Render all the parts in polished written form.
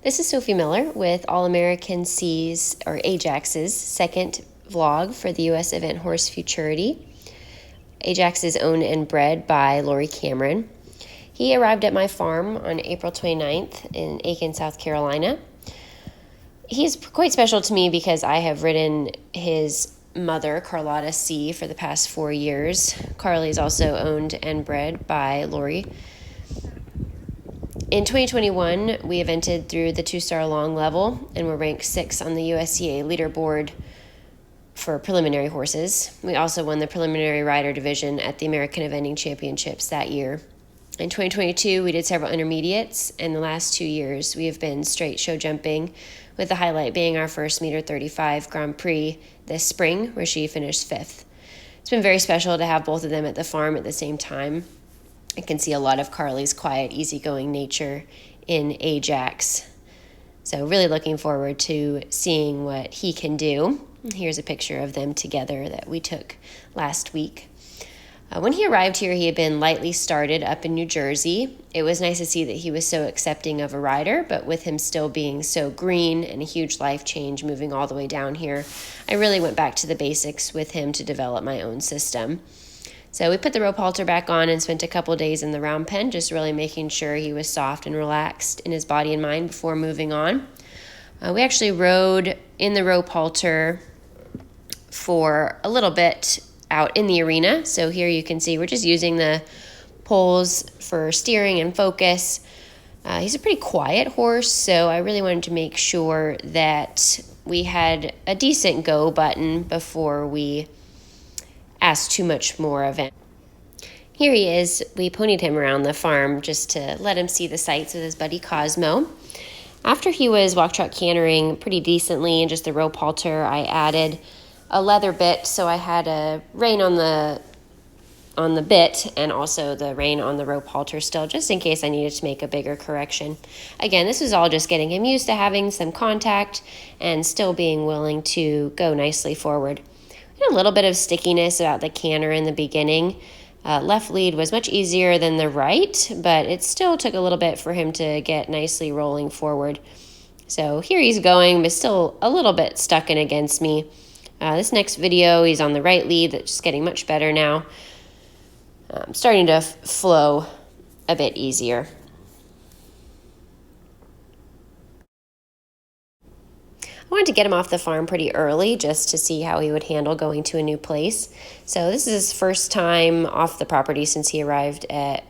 This is Sophie Miller with All American C's, or Ajax's, second vlog for the U.S. event Horse Futurity. Ajax is owned and bred by Lori Cameron. He arrived at my farm on April 29th in Aiken, South Carolina. He's quite special to me because I have ridden his mother, Carlotta C., for the past 4 years. Carly is also owned and bred by Lori. In 2021, we evented through the 2-star long level and were ranked 6th on the USCA leaderboard for preliminary horses. We also won the preliminary rider division at the American Eventing Championships that year. In 2022, we did several intermediates, and the last 2 years we have been straight show jumping, with the highlight being our first Meter 35 Grand Prix this spring, where she finished 5th. It's been very special to have both of them at the farm at the same time. I can see a lot of Carly's quiet, easygoing nature in Ajax. So really looking forward to seeing what he can do. Here's a picture of them together that we took last week. When he arrived here, he had been lightly started up in New Jersey. It was nice to see that he was so accepting of a rider, but with him still being so green and a huge life change moving all the way down here, I really went back to the basics with him to develop my own system. So we put the rope halter back on and spent a couple days in the round pen, just really making sure he was soft and relaxed in his body and mind before moving on. We actually rode in the rope halter for a little bit out in the arena. So here you can see we're just using the poles for steering and focus. He's a pretty quiet horse, so I really wanted to make sure that we had a decent go button before we asked too much more of him. Here he is. We ponied him around the farm just to let him see the sights with his buddy Cosmo. After he was walk trot cantering pretty decently and just the rope halter, I added a leather bit, so I had a rein on the bit and also the rein on the rope halter still, just in case I needed to make a bigger correction. Again, this was all just getting him used to having some contact and still being willing to go nicely forward. A little bit of stickiness about the canter in the beginning. Left lead was much easier than the right, but it still took a little bit for him to get nicely rolling forward. So here he's going, but still a little bit stuck in against me. This next video, he's on the right lead. That's just getting much better now. Starting to flow a bit easier. I wanted to get him off the farm pretty early just to see how he would handle going to a new place. So this is his first time off the property since he arrived at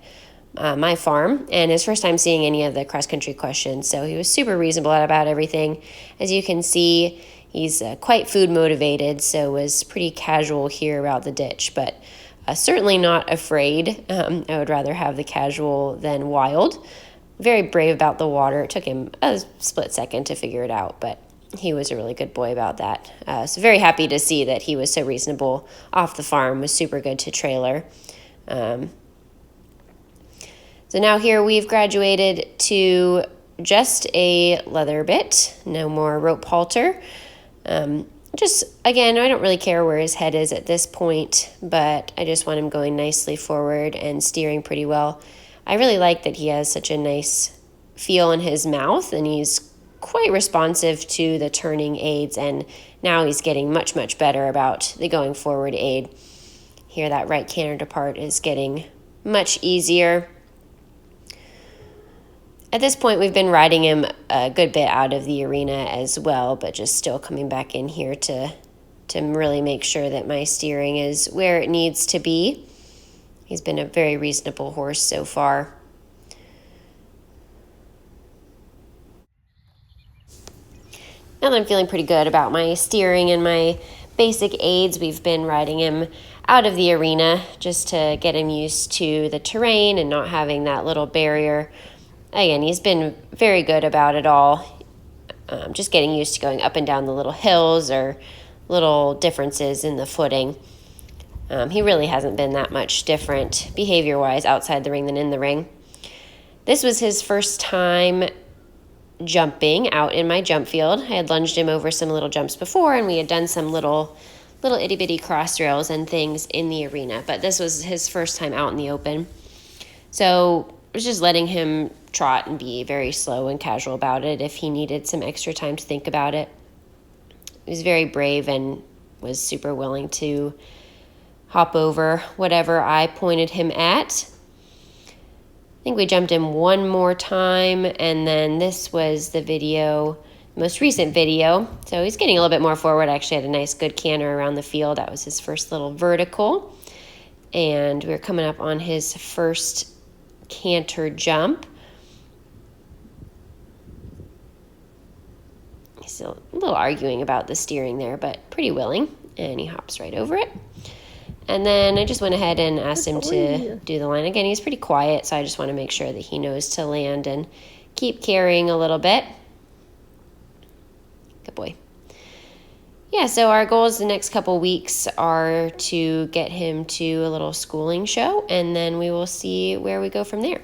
my farm, and his first time seeing any of the cross-country questions. So he was super reasonable about everything. As you can see, he's quite food motivated, so was pretty casual here about the ditch, but certainly not afraid. I would rather have the casual than wild. Very brave about the water. It took him a split second to figure it out, but he was a really good boy about that. So very happy to see that he was so reasonable off the farm, was super good to trailer. So now here we've graduated to just a leather bit, no more rope halter. Just, again, I don't really care where his head is at this point, but I just want him going nicely forward and steering pretty well. I really like that he has such a nice feel in his mouth, and he's quite responsive to the turning aids, and now he's getting much, much better about the going forward aid. Here that right canter depart is getting much easier. At this point, we've been riding him a good bit out of the arena as well, but just still coming back in here to really make sure that my steering is where it needs to be. He's been a very reasonable horse so far. Now that I'm feeling pretty good about my steering and my basic aids, we've been riding him out of the arena just to get him used to the terrain and not having that little barrier. Again, he's been very good about it all, just getting used to going up and down the little hills or little differences in the footing. He really hasn't been that much different behavior-wise outside the ring than in the ring. This was his first time jumping out in my jump field. I had lunged him over some little jumps before, and we had done some little itty-bitty cross rails and things in the arena, but this was his first time out in the open. So I was just letting him trot and be very slow and casual about it if he needed some extra time to think about it. He was very brave and was super willing to hop over whatever I pointed him at. I think we jumped him one more time, and then this was the video, most recent video. So he's getting a little bit more forward. I actually had a nice good canter around the field. That was his first little vertical. And we're coming up on his first canter jump. He's still a little arguing about the steering there, but pretty willing. And he hops right over it. And then I just went ahead and asked him to do the line. Again, he's pretty quiet, so I just want to make sure that he knows to land and keep carrying a little bit. Good boy. Yeah, so our goals the next couple weeks are to get him to a little schooling show, and then we will see where we go from there.